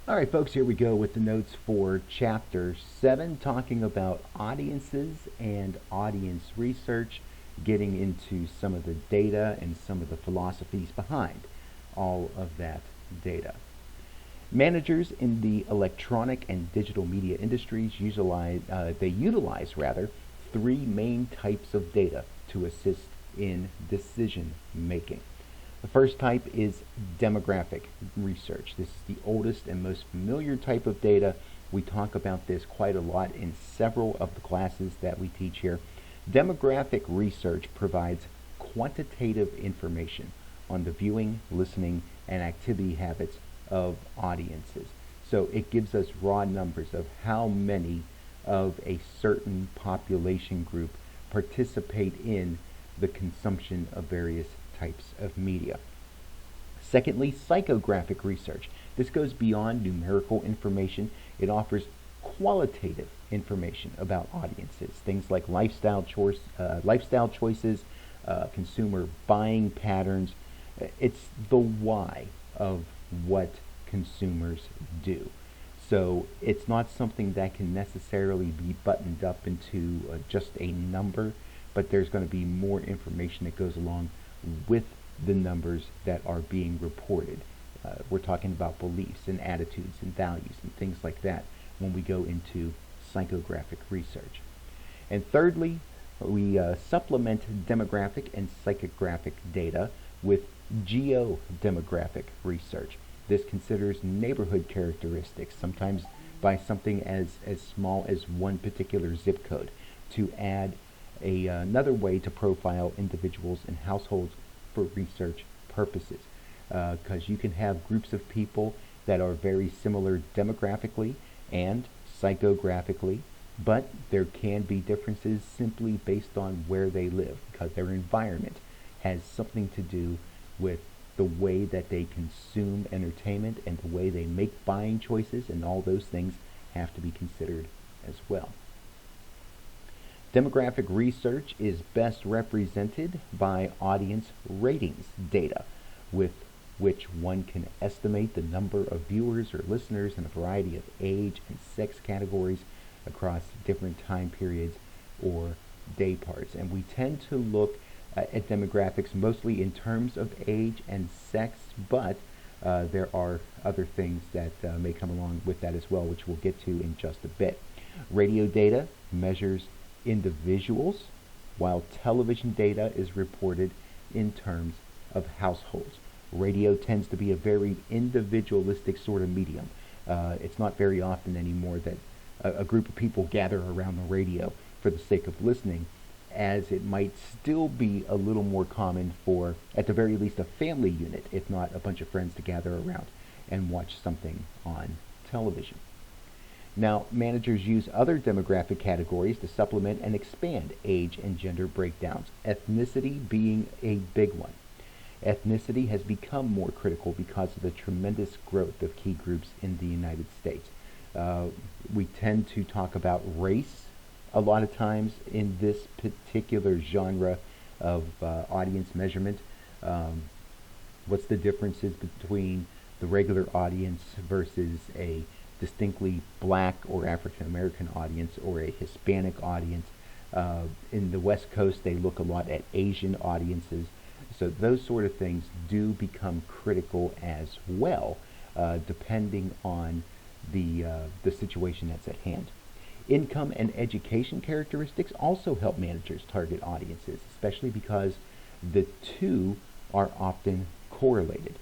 All right, folks, here we go with the notes for Chapter 7, talking about audiences and audience research, getting into some of the data and some of the philosophies behind all of that data. Managers in the electronic and digital media industries utilize three main types of data to assist in decision making. The first type is demographic research. This is the oldest and most familiar type of data. We talk about this quite a lot in several of the classes that we teach here. Demographic research provides quantitative information on the viewing, listening, and activity habits of audiences. So it gives us raw numbers of how many of a certain population group participate in the consumption of various types of media. Secondly, psychographic research. This goes beyond numerical information. It offers qualitative information about audiences, things like lifestyle choices, consumer buying patterns. It's the why of what consumers do. So it's not something that can necessarily be buttoned up into just a number, but there's going to be more information that goes along with the numbers that are being reported. We're talking about beliefs and attitudes and values and things like that when we go into psychographic research. And thirdly, we supplement demographic and psychographic data with Geo Demographic Research. This considers neighborhood characteristics, sometimes by something as small as one particular zip code, to add another way to profile individuals and households for research purposes. Because you can have groups of people that are very similar demographically and psychographically, but there can be differences simply based on where they live, because their environment has something to do with the way that they consume entertainment and the way they make buying choices, and all those things have to be considered as well. Demographic research is best represented by audience ratings data, with which one can estimate the number of viewers or listeners in a variety of age and sex categories across different time periods or day parts. And we tend to look at demographics mostly in terms of age and sex, but there are other things that may come along with that as well, which we'll get to in just a bit. Radio data measures individuals, while television data is reported in terms of households. Radio tends to be a very individualistic sort of medium. It's not very often anymore that a group of people gather around the radio for the sake of listening, as it might still be a little more common for, at the very least, a family unit, if not a bunch of friends to gather around and watch something on television. Now, managers use other demographic categories to supplement and expand age and gender breakdowns, ethnicity being a big one. Ethnicity has become more critical because of the tremendous growth of key groups in the United States. We tend to talk about race a lot of times in this particular genre of audience measurement. What's the differences between the regular audience versus a distinctly black or African American audience or a Hispanic audience? In the West Coast, they look a lot at Asian audiences. So those sort of things do become critical as well, depending on the situation that's at hand. Income and education characteristics also help managers target audiences, especially because the two are often correlated.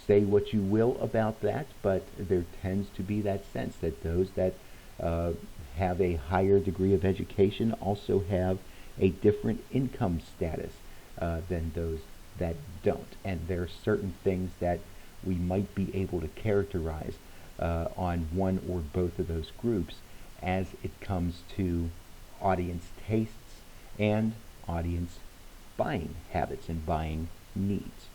Say what you will about that, but there tends to be that sense that those that have a higher degree of education also have a different income status than those that don't. And there are certain things that we might be able to characterize on one or both of those groups as it comes to audience tastes and audience buying habits and buying needs.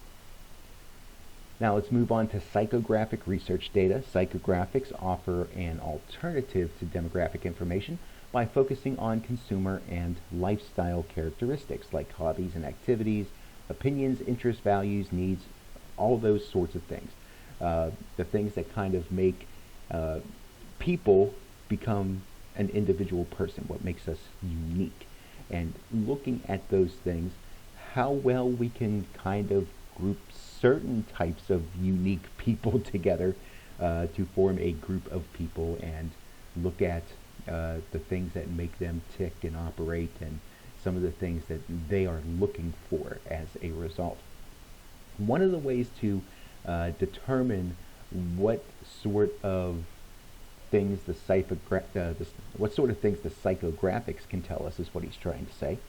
Now let's move on to psychographic research data. Psychographics offer an alternative to demographic information by focusing on consumer and lifestyle characteristics like hobbies and activities, opinions, interests, values, needs, all those sorts of things. the things that kind of make people become an individual person, what makes us unique. And looking at those things, how well we can kind of group certain types of unique people together to form a group of people, and look at the things that make them tick and operate, and some of the things that they are looking for as a result. One of the ways to determine what sort of things what sort of things the psychographics can tell us, is what he's trying to say,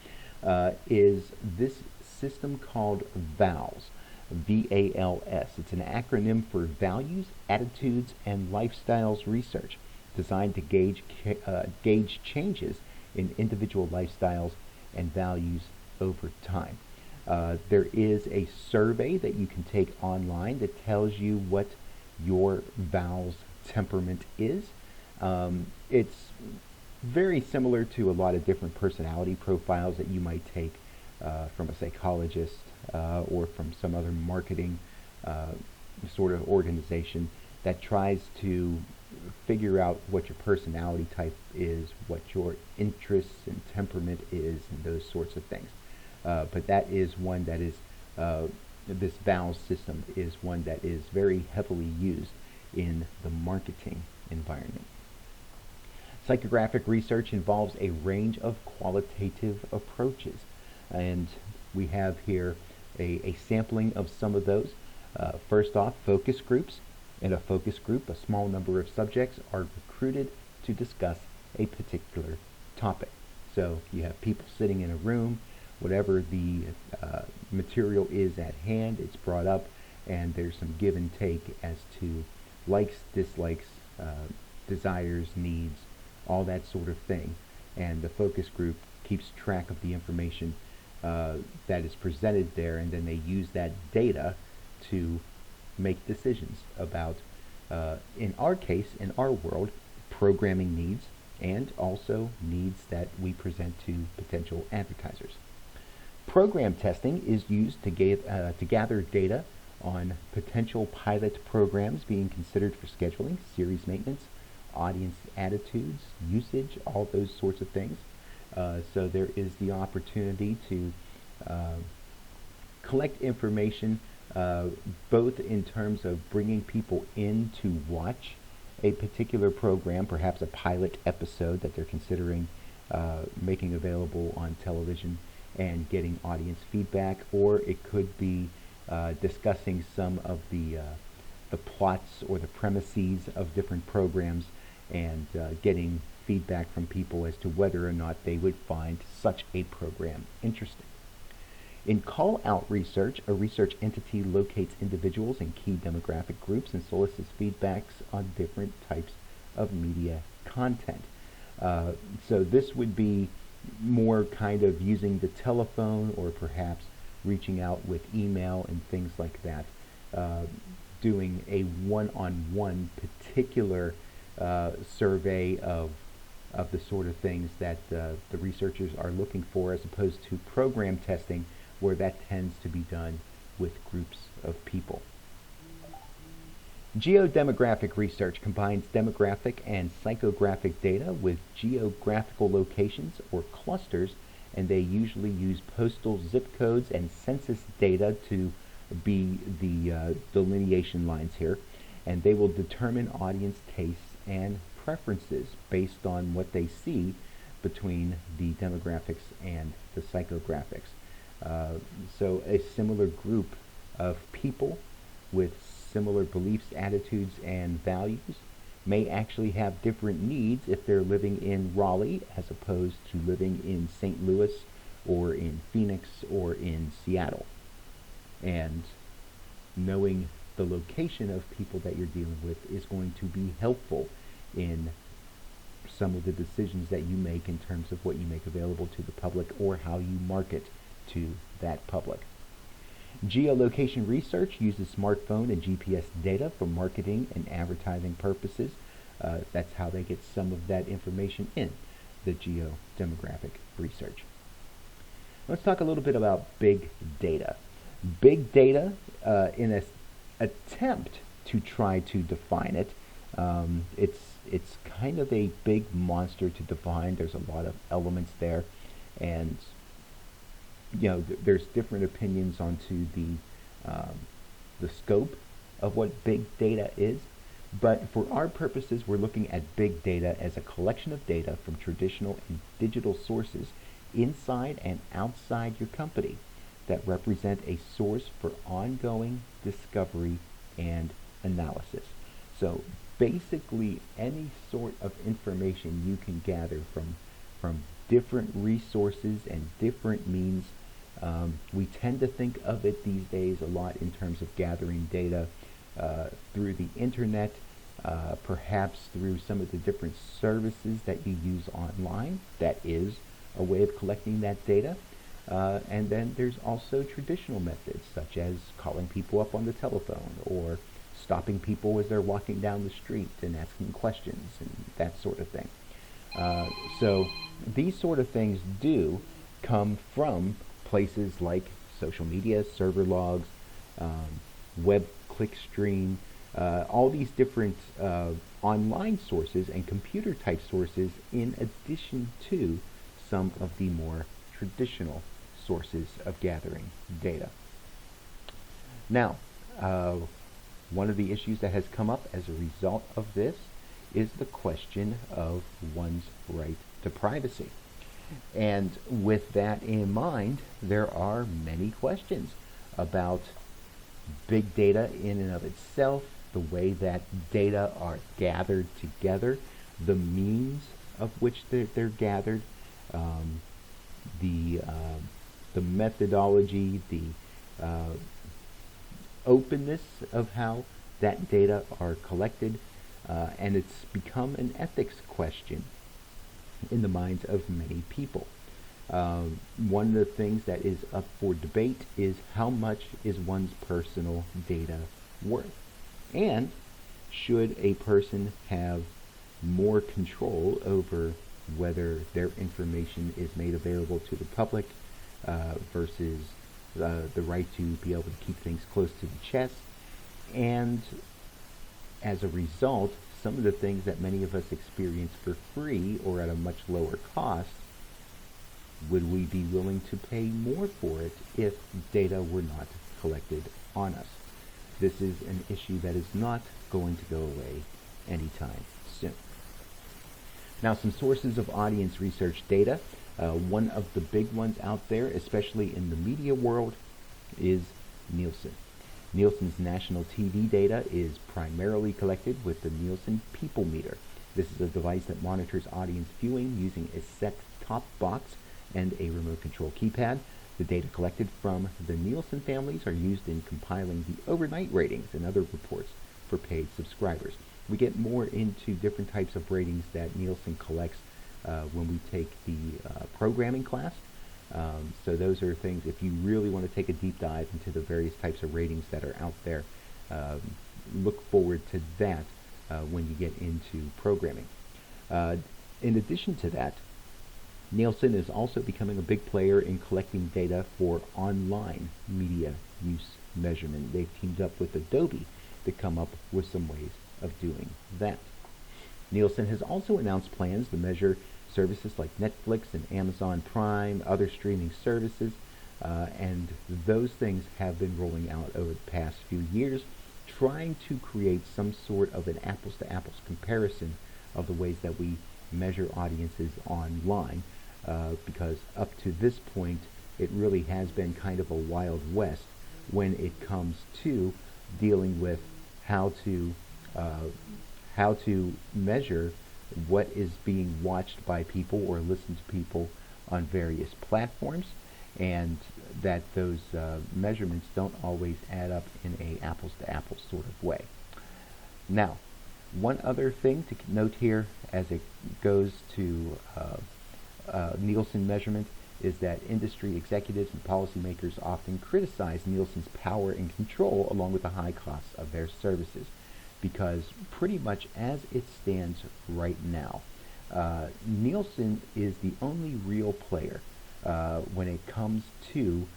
is this system called VALS. VALS. It's an acronym for Values, Attitudes, and Lifestyles Research, designed to gauge changes in individual lifestyles and values over time. There is a survey that you can take online that tells you what your VALS temperament is. It's very similar to a lot of different personality profiles that you might take from a psychologist or from some other marketing sort of organization that tries to figure out what your personality type is, what your interests and temperament is, and those sorts of things. But that is one that is, this VALS system is one that is very heavily used in the marketing environment. Psychographic research involves a range of qualitative approaches, and we have here a sampling of some of those. First off, focus groups. In a focus group, a small number of subjects are recruited to discuss a particular topic. So you have people sitting in a room, whatever the material is at hand, it's brought up, and there's some give and take as to likes, dislikes, desires, needs, all that sort of thing. And the focus group keeps track of the information that is presented there, and then they use that data to make decisions about, in our case, in our world, programming needs, and also needs that we present to potential advertisers. Program testing is used to gather data on potential pilot programs being considered for scheduling, series maintenance, audience attitudes, usage, all those sorts of things. So there is the opportunity to collect information both in terms of bringing people in to watch a particular program, perhaps a pilot episode that they're considering making available on television, and getting audience feedback, or it could be discussing some of the plots or the premises of different programs, and getting feedback from people as to whether or not they would find such a program interesting. In call-out research, a research entity locates individuals in key demographic groups and solicits feedbacks on different types of media content. So this would be more kind of using the telephone, or perhaps reaching out with email and things like that, doing a one-on-one particular survey of the sort of things that the researchers are looking for, as opposed to program testing, where that tends to be done with groups of people. Geo Demographic Research combines demographic and psychographic data with geographical locations or clusters, and they usually use postal zip codes and census data to be the delineation lines here, and they will determine audience tastes and preferences based on what they see between the demographics and the psychographics. So a similar group of people with similar beliefs, attitudes, and values may actually have different needs if they're living in Raleigh as opposed to living in St. Louis or in Phoenix or in Seattle. And knowing the location of people that you're dealing with is going to be helpful in some of the decisions that you make in terms of what you make available to the public, or how you market to that public. Geolocation research uses smartphone and GPS data for marketing and advertising purposes. That's how they get some of that information in the geodemographic research. Let's talk a little bit about big data. Big data, in an attempt to try to define it. It's kind of a big monster to define. There's a lot of elements there, and there's different opinions onto the scope of what big data is. But for our purposes, we're looking at big data as a collection of data from traditional and digital sources inside and outside your company that represent a source for ongoing discovery and analysis. So basically any sort of information you can gather from different resources and different means. We tend to think of it these days a lot in terms of gathering data through the internet, perhaps through some of the different services that you use online. That is a way of collecting that data. And then there's also traditional methods, such as calling people up on the telephone or stopping people as they're walking down the street and asking questions and that sort of thing. So these sort of things do come from places like social media, server logs, web clickstream, all these different online sources and computer type sources, in addition to some of the more traditional sources of gathering data. Now, one of the issues that has come up as a result of this is the question of one's right to privacy. And with that in mind, there are many questions about big data in and of itself, the way that data are gathered together, the means of which they're gathered, the methodology, the openness of how that data are collected, and it's become an ethics question in the minds of many people. One of the things that is up for debate is how much is one's personal data worth? And should a person have more control over whether their information is made available to the public versus the right to be able to keep things close to the chest? And as a result, some of the things that many of us experience for free or at a much lower cost, would we be willing to pay more for it if data were not collected on us? This is an issue that is not going to go away anytime soon. Now, some sources of audience research data. One of the big ones out there, especially in the media world, is Nielsen. Nielsen's national TV data is primarily collected with the Nielsen People Meter. This is a device that monitors audience viewing using a set-top box and a remote control keypad. The data collected from the Nielsen families are used in compiling the overnight ratings and other reports for paid subscribers. We get more into different types of ratings that Nielsen collects when we take the programming class. So those are things, if you really want to take a deep dive into the various types of ratings that are out there, look forward to that when you get into programming. In addition to that, Nielsen is also becoming a big player in collecting data for online media use measurement. They've teamed up with Adobe to come up with some ways of doing that. Nielsen has also announced plans to measure services like Netflix and Amazon Prime, other streaming services, and those things have been rolling out over the past few years, trying to create some sort of an apples-to-apples comparison of the ways that we measure audiences online, because up to this point, it really has been kind of a wild west when it comes to dealing with how to measure what is being watched by people or listened to people on various platforms, and that those measurements don't always add up in a apples-to-apples sort of way. Now, one other thing to note here as it goes to Nielsen measurement is that industry executives and policymakers often criticize Nielsen's power and control along with the high costs of their services, because pretty much as it stands right now, Nielsen is the only real player when it comes to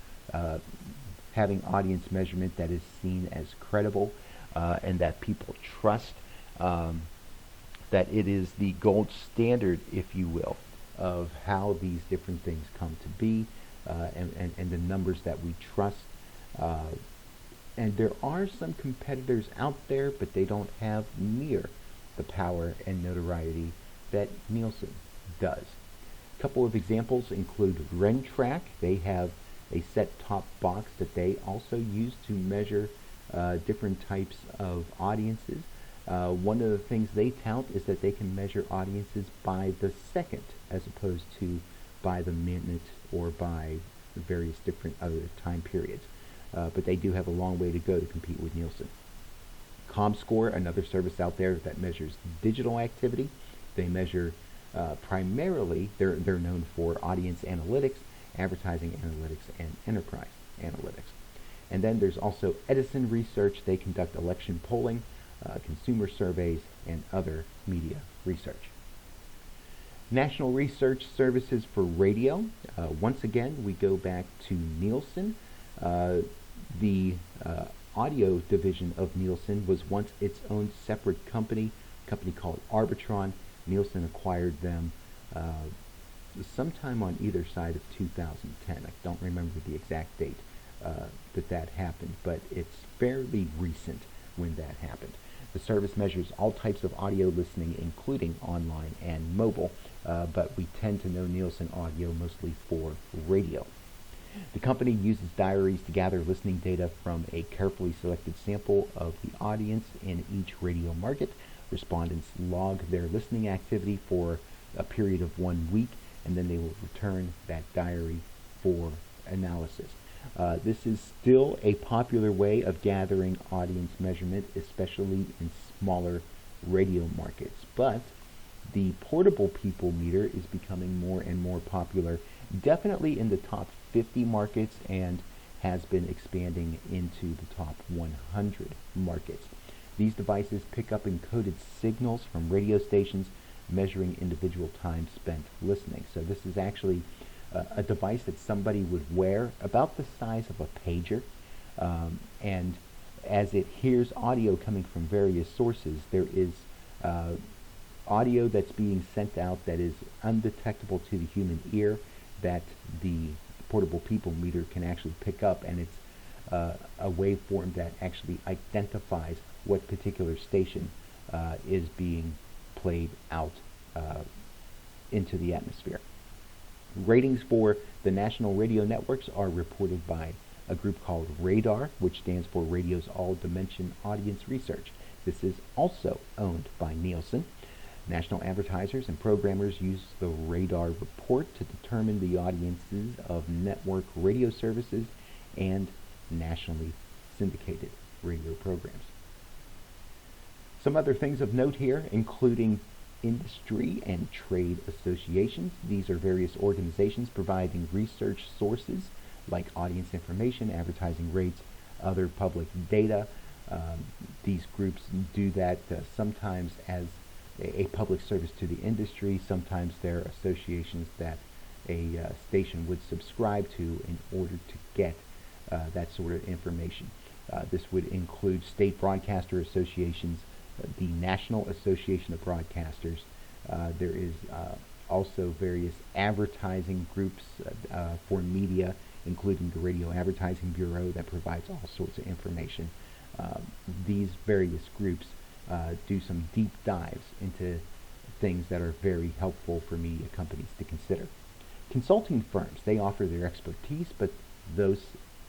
having audience measurement that is seen as credible. and that people trust, that it is the gold standard, if you will, of how these different things come to be, and the numbers that we trust. And there are some competitors out there, but they don't have near the power and notoriety that Nielsen does. A couple of examples include Rentrack. They have a set-top box that they also use to measure different types of audiences. One of the things they tout is that they can measure audiences by the second as opposed to by the minute or by various different other time periods. But they do have a long way to go to compete with Nielsen. ComScore, another service out there that measures digital activity. They measure primarily, they're known for audience analytics, advertising analytics, and enterprise analytics. And then there's also Edison Research. They conduct election polling, consumer surveys, and other media research. National Research Services for Radio. Once again, we go back to Nielsen. The audio division of Nielsen was once its own separate company, a company called Arbitron. Nielsen acquired them sometime on either side of 2010. I don't remember the exact date that happened, but it's fairly recent when that happened. The service measures all types of audio listening, including online and mobile, but we tend to know Nielsen Audio mostly for radio. The company uses diaries to gather listening data from a carefully selected sample of the audience in each radio market. Respondents log their listening activity for a period of 1 week, and then they will return that diary for analysis. This is still a popular way of gathering audience measurement, especially in smaller radio markets. But the portable people meter is becoming more and more popular, definitely in the top 50 markets, and has been expanding into the top 100 markets. These devices pick up encoded signals from radio stations, measuring individual time spent listening. So this is actually a device that somebody would wear about the size of a pager, and as it hears audio coming from various sources, there is audio that's being sent out that is undetectable to the human ear that the portable people meter can actually pick up, and it's a waveform that actually identifies what particular station is being played out into the atmosphere. Ratings for the national radio networks are reported by a group called RADAR, which stands for Radio's All Dimension Audience Research. This is also owned by Nielsen. National advertisers and programmers use the RADAR report to determine the audiences of network radio services and nationally syndicated radio programs. Some other things of note here, including industry and trade associations. These are various organizations providing research sources like audience information, advertising rates, other public data. These groups do that sometimes as a public service to the industry. Sometimes they're associations that a station would subscribe to in order to get that sort of information. This would include state broadcaster associations, the National Association of Broadcasters. There is also various advertising groups for media, including the Radio Advertising Bureau that provides all sorts of information. These various groups do some deep dives into things that are very helpful for media companies to consider. Consulting firms, they offer their expertise, but those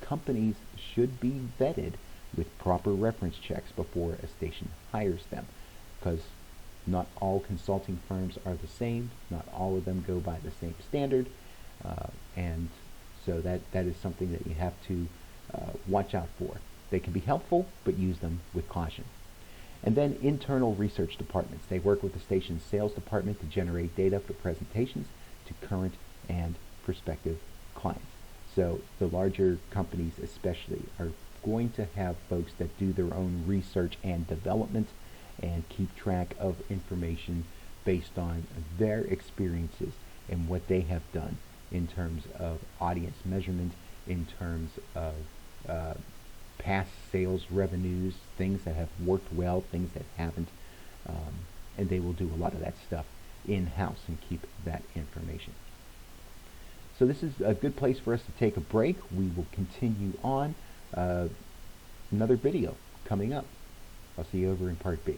companies should be vetted with proper reference checks before a station hires them, because not all consulting firms are the same, not all of them go by the same standard, and so that is something that you have to watch out for. They can be helpful, but use them with caution. And then internal research departments. They work with the station's sales department to generate data for presentations to current and prospective clients. So the larger companies especially are going to have folks that do their own research and development and keep track of information based on their experiences and what they have done in terms of audience measurement, in terms of past sales revenues, things that have worked well, things that haven't, and they will do a lot of that stuff in-house and keep that information. So this is a good place for us to take a break. We will continue on another video coming up. I'll see you over in part B.